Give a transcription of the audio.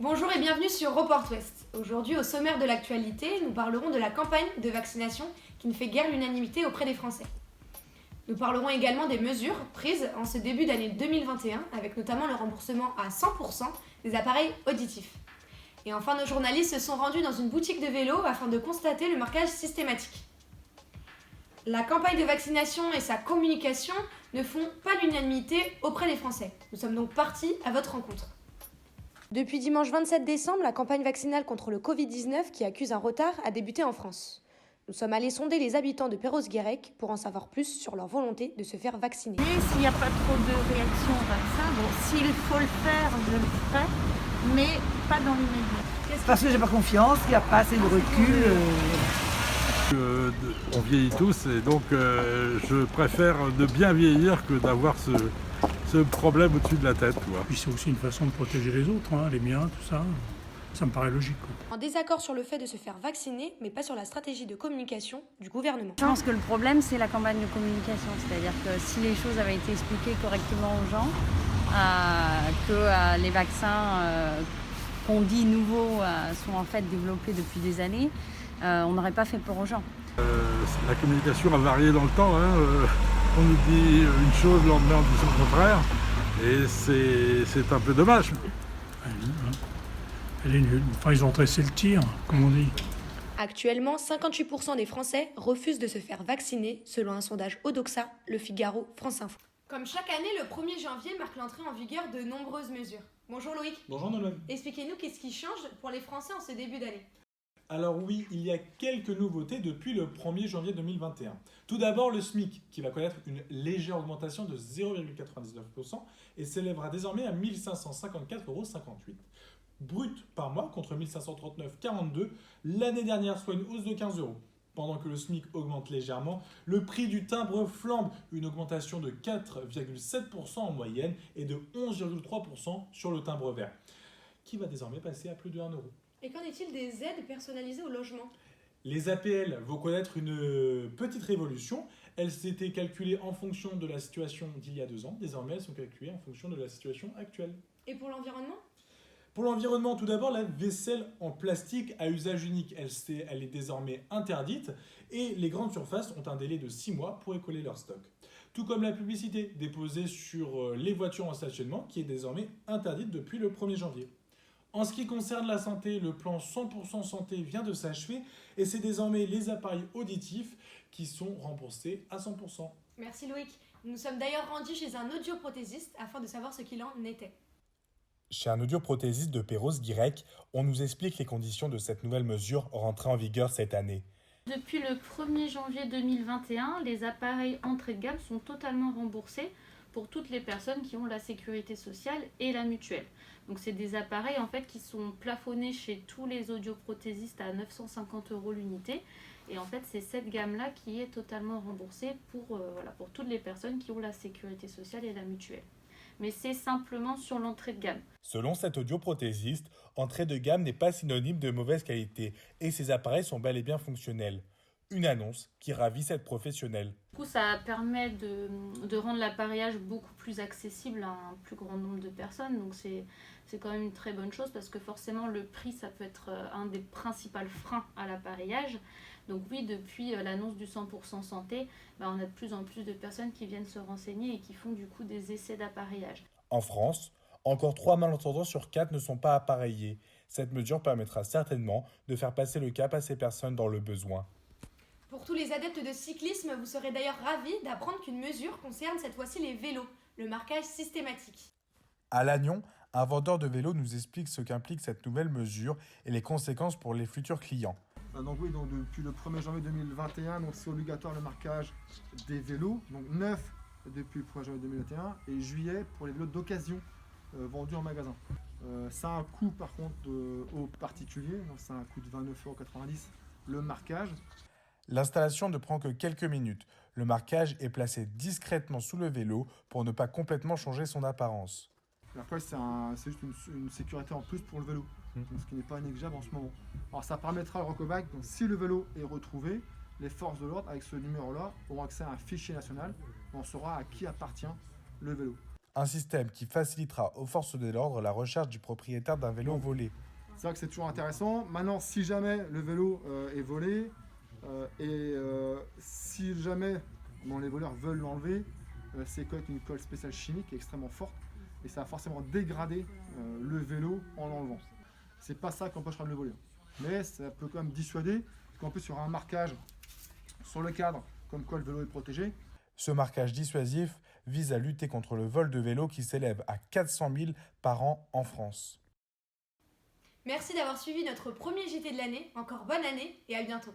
Bonjour et bienvenue sur Report Ouest. Aujourd'hui, au sommaire de l'actualité, nous parlerons de la campagne de vaccination qui ne fait guère l'unanimité auprès des Français. Nous parlerons également des mesures prises en ce début d'année 2021, avec notamment le remboursement à 100% des appareils auditifs. Et enfin, nos journalistes se sont rendus dans une boutique de vélo afin de constater le marquage systématique. La campagne de vaccination et sa communication ne font pas l'unanimité auprès des Français. Nous sommes donc partis à votre rencontre. Depuis dimanche 27 décembre, la campagne vaccinale contre le Covid-19 qui accuse un retard a débuté en France. Nous sommes allés sonder les habitants de Perros-Guirec pour en savoir plus sur leur volonté de se faire vacciner. Mais s'il n'y a pas trop de réaction au vaccin, s'il faut le faire, je le ferai, mais pas dans l'immédiat. Parce que j'ai pas confiance, il n'y a pas assez de recul. On vieillit tous et donc je préfère de bien vieillir que d'avoir ce problème au-dessus de la tête. Puis c'est aussi une façon de protéger les autres, les miens, tout ça. Ça me paraît logique. En désaccord sur le fait de se faire vacciner, mais pas sur la stratégie de communication du gouvernement. Je pense que le problème, c'est la campagne de communication. C'est-à-dire que si les choses avaient été expliquées correctement aux gens, que les vaccins qu'on dit nouveaux sont en fait développés depuis des années, on n'aurait pas fait peur aux gens. La communication a varié dans le temps. On nous dit une chose, le lendemain on dit le contraire. Et c'est un peu dommage. Elle est nulle. Enfin, ils ont dressé le tir, comme on dit. Actuellement, 58% des Français refusent de se faire vacciner, selon un sondage Odoxa, Le Figaro, France Info. Comme chaque année, le 1er janvier marque l'entrée en vigueur de nombreuses mesures. Bonjour Loïc. Bonjour Nolwenn. Expliquez-nous qu'est-ce qui change pour les Français en ce début d'année. Alors oui, il y a quelques nouveautés depuis le 1er janvier 2021. Tout d'abord, le SMIC, qui va connaître une légère augmentation de 0,99% et s'élèvera désormais à 1 554,58 € brut par mois contre 1 539,42 l'année dernière, soit une hausse de 15 €. Pendant que le SMIC augmente légèrement, le prix du timbre flambe, une augmentation de 4,7% en moyenne et de 11,3% sur le timbre vert, qui va désormais passer à plus de 1 €. Et qu'en est-il des aides personnalisées au logement ? Les APL vont connaître une petite révolution. Elles s'étaient calculées en fonction de la situation d'il y a 2 ans. Désormais, elles sont calculées en fonction de la situation actuelle. Et pour l'environnement ? Pour l'environnement, tout d'abord, la vaisselle en plastique à usage unique, elle est désormais interdite et les grandes surfaces ont un délai de 6 mois pour écouler leur stock. Tout comme la publicité déposée sur les voitures en stationnement qui est désormais interdite depuis le 1er janvier. En ce qui concerne la santé, le plan 100% santé vient de s'achever et c'est désormais les appareils auditifs qui sont remboursés à 100%. Merci Loïc. Nous sommes d'ailleurs rendus chez un audioprothésiste afin de savoir ce qu'il en était. Chez un audioprothésiste de Perros-Guirec, on nous explique les conditions de cette nouvelle mesure rentrée en vigueur cette année. Depuis le 1er janvier 2021, les appareils entrée de gamme sont totalement remboursés pour toutes les personnes qui ont la sécurité sociale et la mutuelle. Donc c'est des appareils en fait qui sont plafonnés chez tous les audioprothésistes à 950 € l'unité. Et en fait c'est cette gamme-là qui est totalement remboursée pour toutes les personnes qui ont la sécurité sociale et la mutuelle. Mais c'est simplement sur l'entrée de gamme. Selon cet audioprothésiste, entrée de gamme n'est pas synonyme de mauvaise qualité et ces appareils sont bel et bien fonctionnels. Une annonce qui ravit cette professionnelle. Du coup, ça permet de rendre l'appareillage beaucoup plus accessible à un plus grand nombre de personnes. Donc c'est quand même une très bonne chose parce que forcément le prix, ça peut être un des principaux freins à l'appareillage. Donc oui, depuis l'annonce du 100% santé, on a de plus en plus de personnes qui viennent se renseigner et qui font du coup des essais d'appareillage. En France, encore 3 malentendants sur 4 ne sont pas appareillés. Cette mesure permettra certainement de faire passer le cap à ces personnes dans le besoin. Pour tous les adeptes de cyclisme, vous serez d'ailleurs ravis d'apprendre qu'une mesure concerne cette fois-ci les vélos, le marquage systématique. À Lannion, un vendeur de vélos nous explique ce qu'implique cette nouvelle mesure et les conséquences pour les futurs clients. Donc depuis le 1er janvier 2021, c'est obligatoire le marquage des vélos, donc 9 depuis le 1er janvier 2021 et juillet pour les vélos d'occasion vendus en magasin. Ça a un coût par contre aux particuliers, donc ça a un coût de 29,90 € le marquage. L'installation ne prend que quelques minutes. Le marquage est placé discrètement sous le vélo pour ne pas complètement changer son apparence. Après, c'est juste une sécurité en plus pour le vélo, ce qui n'est pas négligeable en ce moment. Alors ça permettra le Recobac, donc si le vélo est retrouvé, les forces de l'ordre avec ce numéro-là auront accès à un fichier national où on saura à qui appartient le vélo. Un système qui facilitera aux forces de l'ordre la recherche du propriétaire d'un vélo volé. C'est vrai que c'est toujours intéressant. Maintenant, si jamais le vélo est volé si jamais les voleurs veulent l'enlever, c'est avec une colle spéciale chimique extrêmement forte et ça va forcément dégrader le vélo en l'enlevant. C'est pas ça qui empêchera de le voler. Mais ça peut quand même dissuader, parce qu'en plus il y aura un marquage sur le cadre comme quoi le vélo est protégé. Ce marquage dissuasif vise à lutter contre le vol de vélos qui s'élève à 400 000 par an en France. Merci d'avoir suivi notre premier JT de l'année. Encore bonne année et à bientôt.